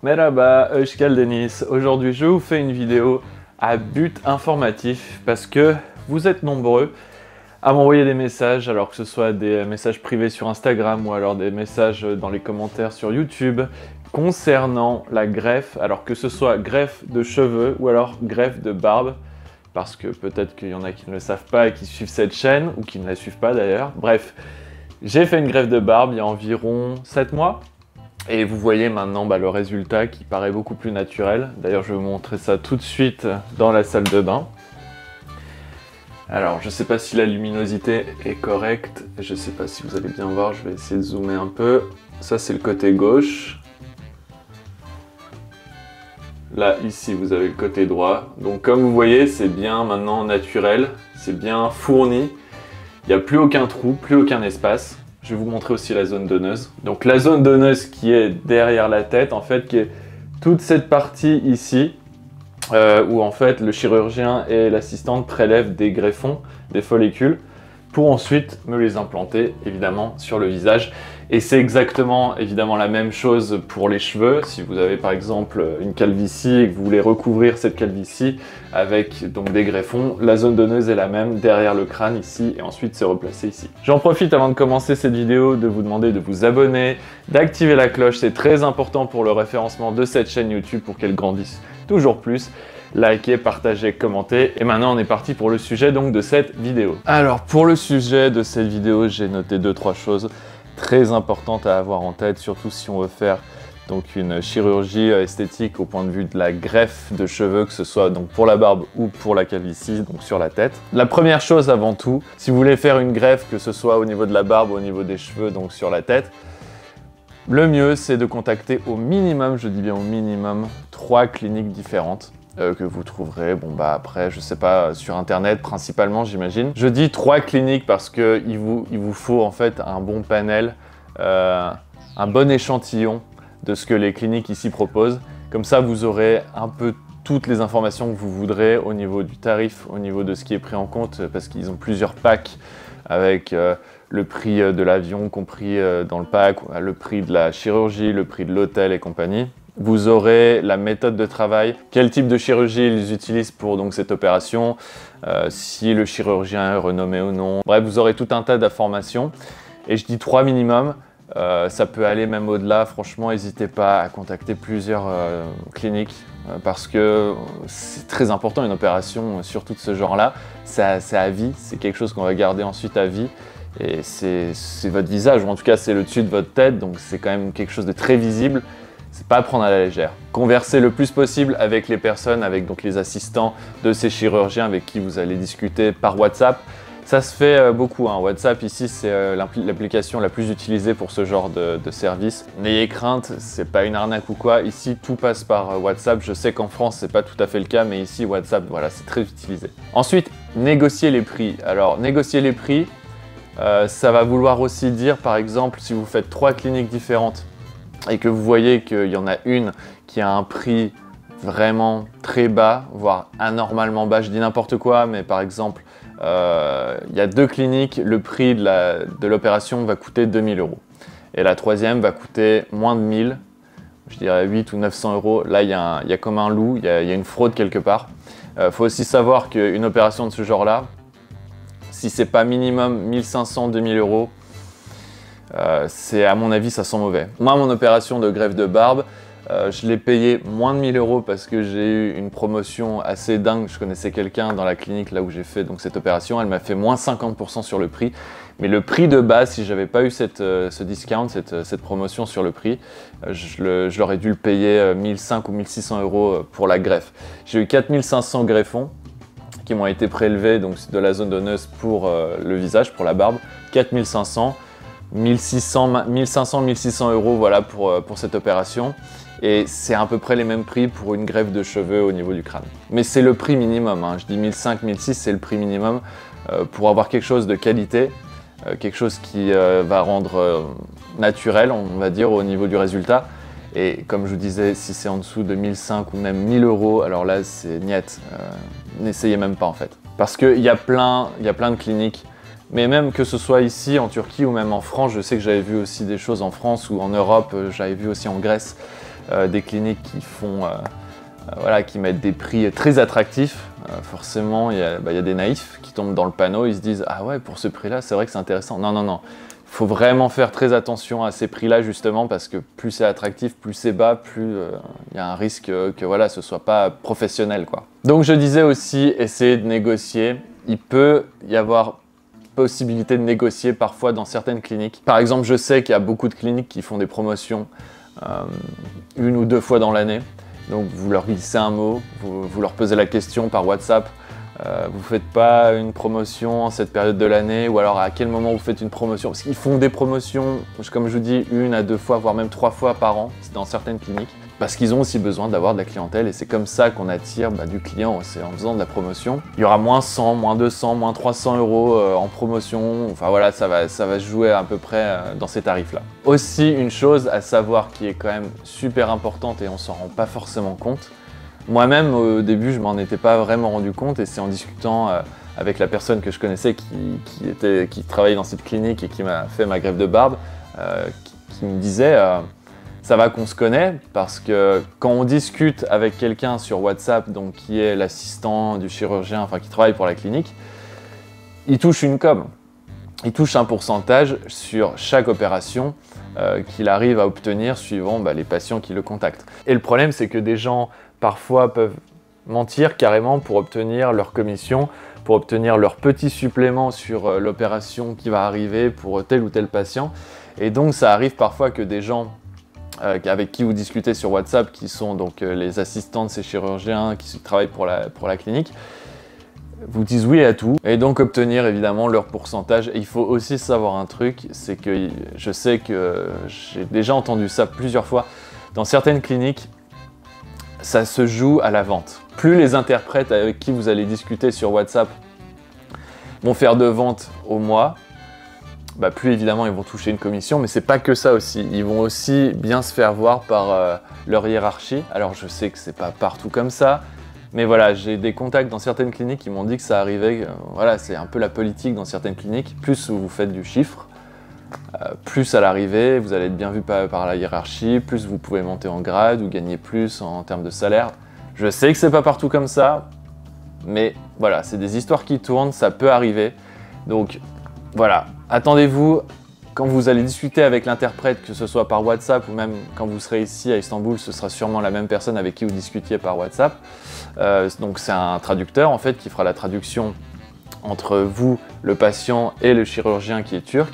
Merhaba, Euskal Deniz. Aujourd'hui, je vous fais une vidéo à but informatif parce que vous êtes nombreux à m'envoyer des messages, alors que ce soit des messages privés sur Instagram ou alors des messages dans les commentaires sur YouTube concernant la greffe, alors que ce soit greffe de cheveux ou alors greffe de barbe, parce que peut-être qu'il y en a qui ne le savent pas et qui suivent cette chaîne ou qui ne la suivent pas d'ailleurs. Bref, j'ai fait une greffe de barbe il y a environ 7 mois. Et vous voyez maintenant le résultat qui paraît beaucoup plus naturel. D'ailleurs, je vais vous montrer ça tout de suite dans la salle de bain. Alors, je ne sais pas si la luminosité est correcte. Je ne sais pas si vous allez bien voir. Je vais essayer de zoomer un peu. Ça, c'est le côté gauche. Là, ici, vous avez le côté droit. Donc, comme vous voyez, c'est bien maintenant naturel. C'est bien fourni. Il n'y a plus aucun trou, plus aucun espace. Je vais vous montrer aussi la zone donneuse. Donc la zone donneuse qui est derrière la tête, en fait, qui est toute cette partie ici, où en fait le chirurgien et l'assistante prélèvent des greffons, des follicules, pour ensuite me les implanter, évidemment, sur le visage. Et c'est exactement, évidemment, la même chose pour les cheveux. Si vous avez, par exemple, une calvitie et que vous voulez recouvrir cette calvitie avec donc des greffons, la zone donneuse est la même derrière le crâne ici et ensuite c'est replacé ici. J'en profite avant de commencer cette vidéo de vous demander de vous abonner, d'activer la cloche. C'est très important pour le référencement de cette chaîne YouTube pour qu'elle grandisse toujours plus. Likez, partagez, commentez. Et maintenant, on est parti pour le sujet donc de cette vidéo. Alors, pour le sujet de cette vidéo, j'ai noté 2-3 choses très importantes à avoir en tête, surtout si on veut faire donc une chirurgie esthétique au point de vue de la greffe de cheveux, que ce soit donc pour la barbe ou pour la calvitie, donc sur la tête. La première chose avant tout, si vous voulez faire une greffe, que ce soit au niveau de la barbe ou au niveau des cheveux, donc sur la tête, le mieux c'est de contacter au minimum, je dis bien au minimum, 3 cliniques différentes. Que vous trouverez, après, je sais pas, sur internet principalement, j'imagine. Je dis 3 cliniques parce que il vous faut en fait un bon panel, un bon échantillon de ce que les cliniques ici proposent. Comme ça, vous aurez un peu toutes les informations que vous voudrez au niveau du tarif, au niveau de ce qui est pris en compte, parce qu'ils ont plusieurs packs avec le prix de l'avion compris dans le pack, le prix de la chirurgie, le prix de l'hôtel et compagnie. Vous aurez la méthode de travail, quel type de chirurgie ils utilisent pour donc cette opération, si le chirurgien est renommé ou non. Bref, vous aurez tout un tas d'informations. Et je dis 3 minimum, ça peut aller même au-delà. Franchement, n'hésitez pas à contacter plusieurs cliniques parce que c'est très important une opération, surtout de ce genre-là. C'est à vie, c'est quelque chose qu'on va garder ensuite à vie. Et c'est votre visage, ou en tout cas c'est le dessus de votre tête, donc c'est quand même quelque chose de très visible. C'est pas à prendre à la légère. Conversez le plus possible avec les personnes, avec donc les assistants de ces chirurgiens avec qui vous allez discuter par WhatsApp. Ça se fait beaucoup, hein. WhatsApp ici c'est l'application la plus utilisée pour ce genre de service. N'ayez crainte, c'est pas une arnaque ou quoi. Ici tout passe par WhatsApp. Je sais qu'en France c'est pas tout à fait le cas, mais ici WhatsApp, voilà, c'est très utilisé. Ensuite, négocier les prix. Alors négocier les prix, ça va vouloir aussi dire par exemple si vous faites 3 cliniques différentes et que vous voyez qu'il y en a une qui a un prix vraiment très bas, voire anormalement bas, je dis n'importe quoi, mais par exemple, il y a 2 cliniques, le prix de l'opération va coûter 2000 €. Et la troisième va coûter moins de 1000, je dirais 8 ou 900 €. Là, il y a comme un loup, il y a une fraude quelque part. Faut aussi savoir qu'une opération de ce genre-là, si c'est pas minimum 1500, 2000 €, c'est à mon avis ça sent mauvais. Moi mon opération de greffe de barbe, je l'ai payé moins de 1000 € parce que j'ai eu une promotion assez dingue. Je connaissais quelqu'un dans la clinique là où j'ai fait donc cette opération, elle m'a fait moins 50% sur le prix. Mais le prix de base, si j'avais pas eu ce discount, cette promotion sur le prix, j'aurais dû le payer 1500 ou 1600 € pour la greffe. J'ai eu 4500 greffons qui m'ont été prélevés donc de la zone donneuse pour le visage, pour la barbe, 4500. 1500, 1600 € voilà pour cette opération. Et c'est à peu près les mêmes prix pour une greffe de cheveux au niveau du crâne. Mais c'est le prix minimum, hein. Je dis 1500, 1600, c'est le prix minimum pour avoir quelque chose de qualité, quelque chose qui va rendre naturel, on va dire, au niveau du résultat. Et comme je vous disais, si c'est en dessous de 1500 ou même 1000 €, alors là c'est niet, n'essayez même pas en fait. Parce qu'il y a plein de cliniques, mais même que ce soit ici en Turquie ou même en France, je sais que j'avais vu aussi des choses en France ou en Europe, j'avais vu aussi en Grèce, des cliniques qui font, voilà, qui mettent des prix très attractifs. Forcément, il y a des naïfs qui tombent dans le panneau, ils se disent « Ah ouais, pour ce prix-là, c'est vrai que c'est intéressant. » Non, non, non. Il faut vraiment faire très attention à ces prix-là, justement, parce que plus c'est attractif, plus c'est bas, plus il y a un risque que voilà, ce ne soit pas professionnel, quoi. Donc je disais aussi, essayer de négocier. Il peut y avoir possibilité de négocier parfois dans certaines cliniques. Par exemple, je sais qu'il y a beaucoup de cliniques qui font des promotions 1 ou 2 fois dans l'année. Donc vous leur glissez un mot, vous leur posez la question par WhatsApp. Vous ne faites pas une promotion en cette période de l'année, ou alors à quel moment vous faites une promotion? Parce qu'ils font des promotions, comme je vous dis, 1 à 2 fois, voire même 3 fois par an dans certaines cliniques. Parce qu'ils ont aussi besoin d'avoir de la clientèle et c'est comme ça qu'on attire du client, c'est en faisant de la promotion. Il y aura moins 100, moins 200, moins 300 € en promotion, enfin voilà, ça va se jouer à peu près dans ces tarifs-là. Aussi une chose à savoir qui est quand même super importante et on s'en rend pas forcément compte. Moi-même au début je m'en étais pas vraiment rendu compte et c'est en discutant avec la personne que je connaissais qui travaillait dans cette clinique et qui m'a fait ma greffe de barbe, qui me disait ça va qu'on se connaît parce que quand on discute avec quelqu'un sur WhatsApp, donc qui est l'assistant du chirurgien, enfin qui travaille pour la clinique, il touche une com. Il touche un pourcentage sur chaque opération qu'il arrive à obtenir suivant les patients qui le contactent. Et le problème, c'est que des gens parfois peuvent mentir carrément pour obtenir leur commission, pour obtenir leur petit supplément sur l'opération qui va arriver pour tel ou tel patient. Et donc ça arrive parfois que des gens avec qui vous discutez sur WhatsApp, qui sont donc les assistants de ces chirurgiens qui travaillent pour la clinique, vous disent oui à tout et donc obtenir évidemment leur pourcentage. Et il faut aussi savoir un truc, c'est que je sais que j'ai déjà entendu ça plusieurs fois, dans certaines cliniques, ça se joue à la vente. Plus les interprètes avec qui vous allez discuter sur WhatsApp vont faire de ventes au mois, plus évidemment ils vont toucher une commission, mais c'est pas que ça aussi. Ils vont aussi bien se faire voir par leur hiérarchie. Alors je sais que c'est pas partout comme ça, mais voilà, j'ai des contacts dans certaines cliniques qui m'ont dit que ça arrivait. Voilà, c'est un peu la politique dans certaines cliniques. Plus vous faites du chiffre, plus à l'arrivée, vous allez être bien vu par la hiérarchie, plus vous pouvez monter en grade ou gagner plus en termes de salaire. Je sais que c'est pas partout comme ça, mais voilà, c'est des histoires qui tournent, ça peut arriver. Donc voilà, attendez-vous, quand vous allez discuter avec l'interprète, que ce soit par WhatsApp ou même quand vous serez ici à Istanbul, ce sera sûrement la même personne avec qui vous discutiez par WhatsApp. Donc c'est un traducteur en fait qui fera la traduction entre vous, le patient, et le chirurgien qui est turc.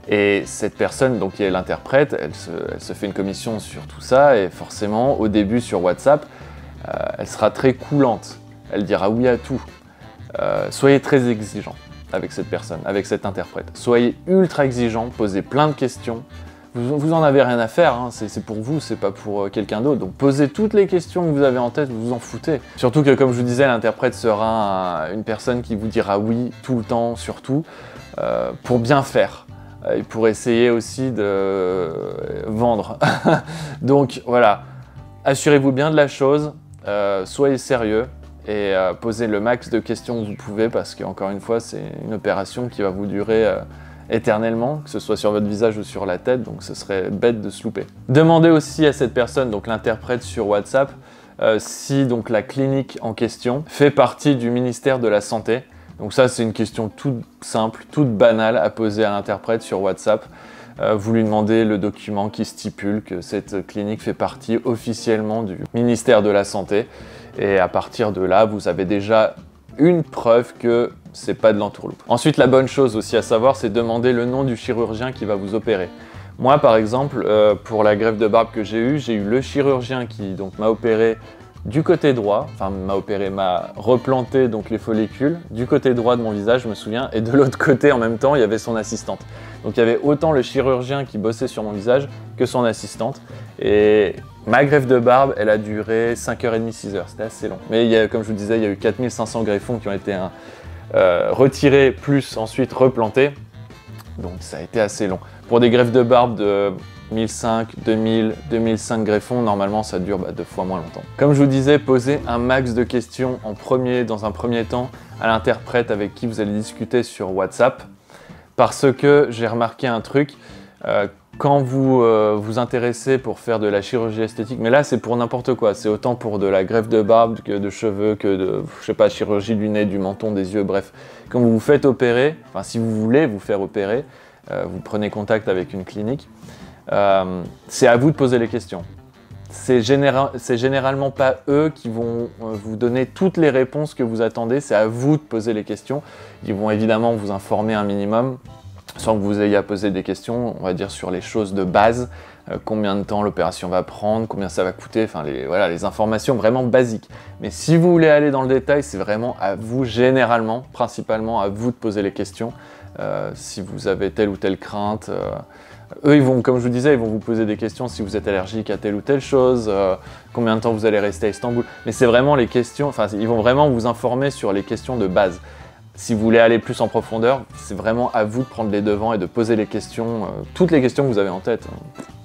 Et cette personne, donc qui est l'interprète, elle se fait une commission sur tout ça et forcément au début sur WhatsApp, elle sera très coulante. Elle dira oui à tout. Soyez très exigeant avec cette personne, avec cet interprète. Soyez ultra exigeant, posez plein de questions. Vous en avez rien à faire, hein. C'est pour vous, c'est pas pour quelqu'un d'autre. Donc posez toutes les questions que vous avez en tête, vous vous en foutez. Surtout que comme je vous disais, l'interprète sera une personne qui vous dira oui tout le temps, surtout, pour bien faire. Et pour essayer aussi de vendre. Donc voilà, assurez-vous bien de la chose, soyez sérieux. Et posez le max de questions que vous pouvez parce qu'encore une fois, c'est une opération qui va vous durer éternellement, que ce soit sur votre visage ou sur la tête, donc ce serait bête de se louper. Demandez aussi à cette personne, donc l'interprète sur WhatsApp, si donc la clinique en question fait partie du ministère de la Santé. Donc ça, c'est une question toute simple, toute banale à poser à l'interprète sur WhatsApp. Vous lui demandez le document qui stipule que cette clinique fait partie officiellement du ministère de la Santé. Et à partir de là, vous avez déjà une preuve que c'est pas de l'entourloupe. Ensuite, la bonne chose aussi à savoir, c'est demander le nom du chirurgien qui va vous opérer. Moi, par exemple, pour la greffe de barbe que j'ai eu le chirurgien qui m'a opéré du côté droit, enfin m'a replanté donc les follicules du côté droit de mon visage, je me souviens, et de l'autre côté en même temps, il y avait son assistante. Donc il y avait autant le chirurgien qui bossait sur mon visage que son assistante. Et ma greffe de barbe, elle a duré 5h30, 6h, c'était assez long. Mais comme je vous disais, il y a eu 4500 greffons qui ont été retirés, plus ensuite replantés. Donc ça a été assez long. Pour des greffes de barbe de 1005, 2000, 2005 greffons, normalement ça dure 2 fois moins longtemps. Comme je vous disais, posez un max de questions dans un premier temps à l'interprète avec qui vous allez discuter sur WhatsApp. Parce que j'ai remarqué un truc, Quand vous vous intéressez pour faire de la chirurgie esthétique, mais là c'est pour n'importe quoi, c'est autant pour de la greffe de barbe que de cheveux, que de, je sais pas, chirurgie du nez, du menton, des yeux, bref. Quand vous vous faites opérer, enfin si vous voulez vous faire opérer, vous prenez contact avec une clinique, c'est à vous de poser les questions. C'est généralement pas eux qui vont vous donner toutes les réponses que vous attendez, c'est à vous de poser les questions. Ils vont évidemment vous informer un minimum, sans que vous ayez à poser des questions, on va dire sur les choses de base, combien de temps l'opération va prendre, combien ça va coûter, enfin voilà, les informations vraiment basiques. Mais si vous voulez aller dans le détail, c'est vraiment à vous, généralement, principalement à vous de poser les questions. Si vous avez telle ou telle crainte, eux, ils vont, comme je vous disais, ils vont vous poser des questions si vous êtes allergique à telle ou telle chose, combien de temps vous allez rester à Istanbul. Mais c'est vraiment les questions, enfin, ils vont vraiment vous informer sur les questions de base. Si vous voulez aller plus en profondeur, c'est vraiment à vous de prendre les devants et de poser les questions, toutes les questions que vous avez en tête.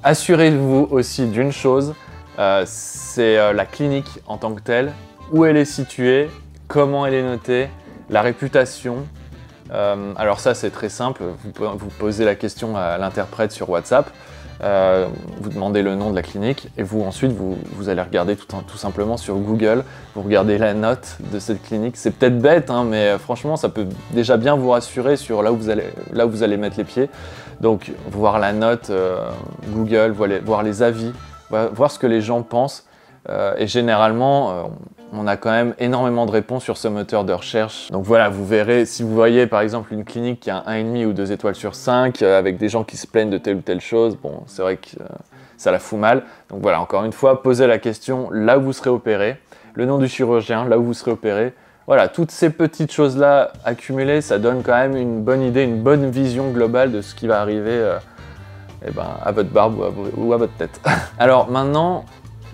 Assurez-vous aussi d'une chose, c'est la clinique en tant que telle, où elle est située, comment elle est notée, la réputation. Alors ça c'est très simple, vous posez la question à l'interprète sur WhatsApp, vous demandez le nom de la clinique et ensuite vous allez regarder tout simplement sur Google, vous regardez la note de cette clinique. C'est peut-être bête, hein, mais franchement ça peut déjà bien vous rassurer sur là où vous allez mettre les pieds. Donc voir la note Google, voir les avis, voir ce que les gens pensent. Et généralement, on a quand même énormément de réponses sur ce moteur de recherche. Donc voilà, vous verrez, si vous voyez par exemple une clinique qui a 1,5 ou 2 étoiles sur 5, avec des gens qui se plaignent de telle ou telle chose, bon, c'est vrai que ça la fout mal. Donc voilà, encore une fois, posez la question là où vous serez opéré, le nom du chirurgien, là où vous serez opéré. Voilà, toutes ces petites choses-là accumulées, ça donne quand même une bonne idée, une bonne vision globale de ce qui va arriver à votre barbe ou à votre tête. Alors maintenant,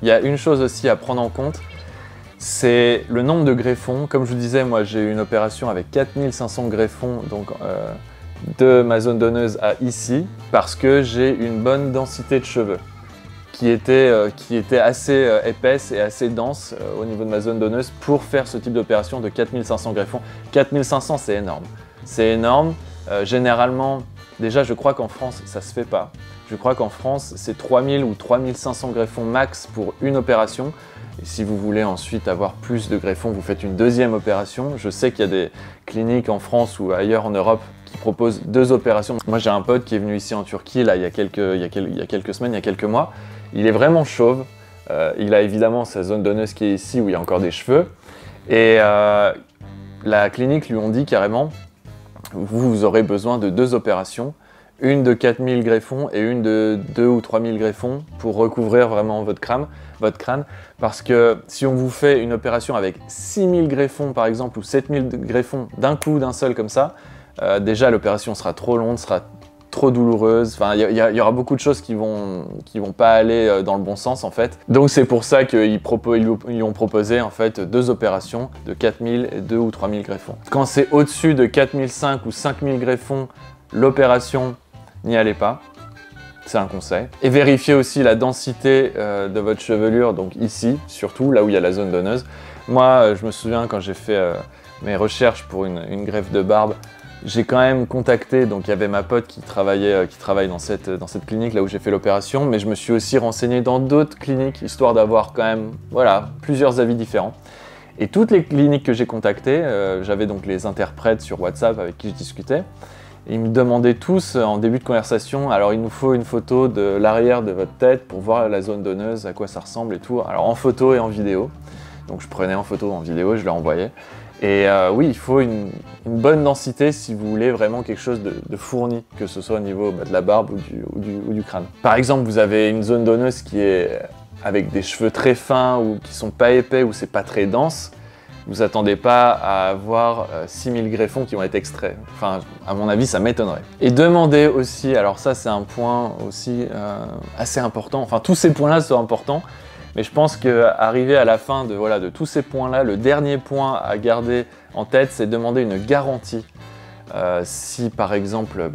il y a une chose aussi à prendre en compte, c'est le nombre de greffons. Comme je vous disais, moi j'ai eu une opération avec 4500 greffons donc, de ma zone donneuse à ici, parce que j'ai une bonne densité de cheveux qui était assez épaisse et assez dense au niveau de ma zone donneuse pour faire ce type d'opération de 4500 greffons. 4500 c'est énorme. C'est énorme. Généralement, déjà je crois qu'en France ça se fait pas. Je crois qu'en France c'est 3000 ou 3500 greffons max pour une opération. Et si vous voulez ensuite avoir plus de greffons, vous faites une deuxième opération. Je sais qu'il y a des cliniques en France ou ailleurs en Europe qui proposent 2 opérations. Moi j'ai un pote qui est venu ici en Turquie là, il y a quelques semaines, il y a quelques mois. Il est vraiment chauve. Il a évidemment sa zone donneuse qui est ici où il y a encore des cheveux. Et la clinique lui ont dit carrément, vous aurez besoin de 2 opérations. Une de 4000 greffons et une de 2 ou 3000 greffons pour recouvrir vraiment votre crâne. Parce que si on vous fait une opération avec 6000 greffons par exemple ou 7000 greffons d'un coup, d'un seul comme ça, déjà l'opération sera trop longue, sera trop douloureuse. Enfin, il y aura beaucoup de choses qui vont pas aller dans le bon sens en fait. Donc c'est pour ça qu'ils lui ont proposé en fait 2 opérations de 4000 et 2 ou 3000 greffons. Quand c'est au-dessus de 4005 ou 5000 greffons, l'opération, n'y allez pas, c'est un conseil. Et vérifiez aussi la densité de votre chevelure, donc ici, surtout, là où il y a la zone donneuse. Moi, je me souviens quand j'ai fait mes recherches pour une greffe de barbe, j'ai quand même contacté, donc il y avait ma pote qui travaille dans cette clinique, là où j'ai fait l'opération, mais je me suis aussi renseigné dans d'autres cliniques, histoire d'avoir quand même, voilà, plusieurs avis différents. Et toutes les cliniques que j'ai contactées, j'avais donc les interprètes sur WhatsApp avec qui je discutais, ils me demandaient tous en début de conversation, alors il nous faut une photo de l'arrière de votre tête pour voir la zone donneuse, à quoi ça ressemble et tout. Alors en photo et en vidéo. Donc je prenais en photo, en vidéo, je leur envoyais. Et oui, il faut une bonne densité si vous voulez vraiment quelque chose de fourni, que ce soit au niveau de la barbe ou du crâne. Par exemple, vous avez une zone donneuse qui est avec des cheveux très fins ou qui sont pas épais ou c'est pas très dense. Vous attendez pas à avoir 6000 greffons qui vont être extraits. Enfin, à mon avis, ça m'étonnerait. Et demandez aussi, alors ça c'est un point aussi assez important, enfin tous ces points-là sont importants, mais je pense qu'arriver à la fin de tous ces points-là, le dernier point à garder en tête, c'est demander une garantie. Si par exemple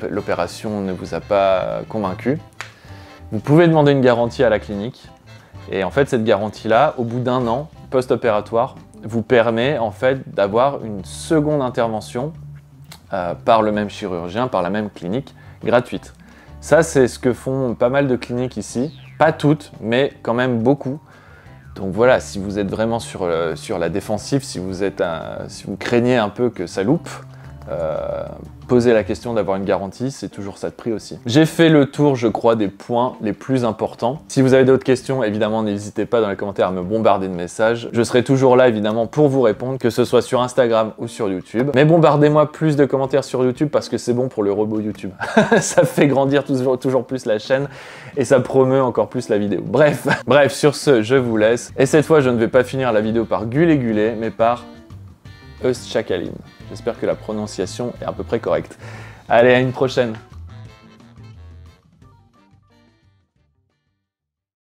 l'opération ne vous a pas convaincu, vous pouvez demander une garantie à la clinique. Et en fait, cette garantie-là, au bout d'1 an post-opératoire, vous permet en fait d'avoir une seconde intervention par le même chirurgien, par la même clinique, gratuite. Ça, c'est ce que font pas mal de cliniques ici. Pas toutes, mais quand même beaucoup. Donc voilà, si vous êtes vraiment sur la défensive, si vous craignez un peu que ça loupe, posez la question d'avoir une garantie, c'est toujours ça de prix aussi. J'ai fait le tour, je crois, des points les plus importants. Si vous avez d'autres questions, évidemment, n'hésitez pas dans les commentaires à me bombarder de messages. Je serai toujours là, évidemment, pour vous répondre, que ce soit sur Instagram ou sur YouTube. Mais bombardez-moi plus de commentaires sur YouTube parce que c'est bon pour le robot YouTube. Ça fait grandir toujours plus la chaîne et ça promeut encore plus la vidéo. Bref, sur ce, je vous laisse. Et cette fois, je ne vais pas finir la vidéo par Gulé Gulé, mais par Özçakalim. J'espère que la prononciation est à peu près correcte. Allez, à une prochaine!